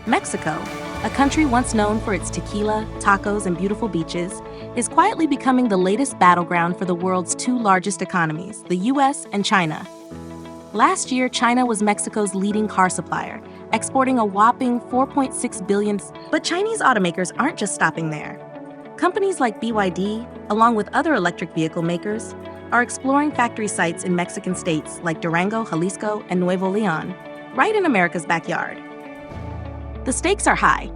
Mexico, a country once known for its tequila, tacos, and beautiful beaches, is quietly becoming the latest battleground for the world's two largest economies, the US and China. Last year, China was Mexico's leading car supplier, exporting a whopping 4.6 billion. But Chinese automakers aren't just stopping there. Companies like BYD, along with other electric vehicle makers, are exploring factory sites in Mexican states like Durango, Jalisco, and Nuevo Leon, right in America's backyard. The stakes are high.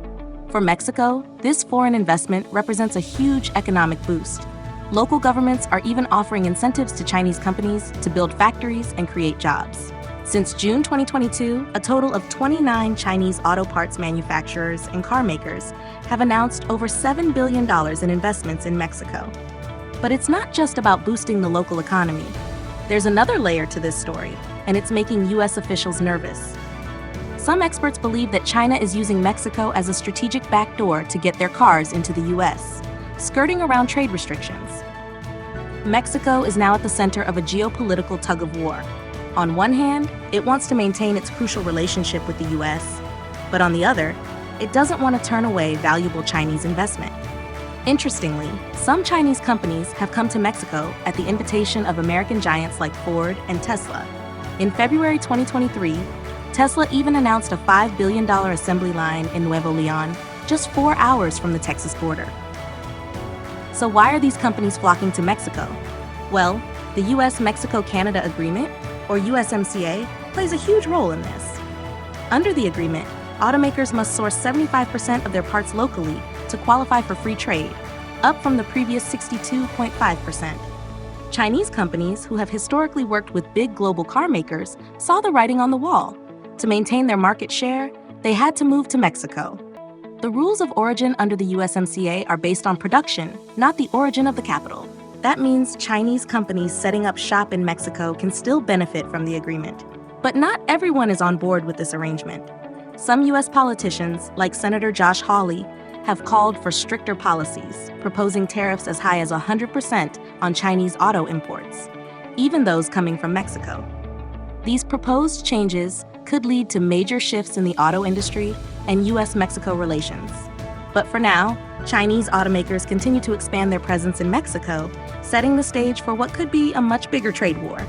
For Mexico, this foreign investment represents a huge economic boost. Local governments are even offering incentives to Chinese companies to build factories and create jobs. Since June 2022, a total of 29 Chinese auto parts manufacturers and car makers have announced over $7 billion in investments in Mexico. But it's not just about boosting the local economy. There's another layer to this story, and it's making US officials nervous. Some experts believe that China is using Mexico as a strategic backdoor to get their cars into the US, skirting around trade restrictions. Mexico is now at the center of a geopolitical tug-of-war. On one hand, it wants to maintain its crucial relationship with the US, but on the other, it doesn't want to turn away valuable Chinese investment. Interestingly, some Chinese companies have come to Mexico at the invitation of American giants like Ford and Tesla. In February 2023, Tesla even announced a $5 billion assembly line in Nuevo Leon, just 4 hours from the Texas border. So why are these companies flocking to Mexico? Well, the US-Mexico-Canada Agreement, or USMCA, plays a huge role in this. Under the agreement, automakers must source 75% of their parts locally to qualify for free trade, up from the previous 62.5%. Chinese companies, who have historically worked with big global car makers, saw the writing on the wall. To maintain their market share, they had to move to Mexico. The rules of origin under the USMCA are based on production, not the origin of the capital. That means Chinese companies setting up shop in Mexico can still benefit from the agreement. But not everyone is on board with this arrangement. Some US politicians, like Senator Josh Hawley, have called for stricter policies, proposing tariffs as high as 100% on Chinese auto imports, even those coming from Mexico. These proposed changes could lead to major shifts in the auto industry and US-Mexico relations. But for now, Chinese automakers continue to expand their presence in Mexico, setting the stage for what could be a much bigger trade war.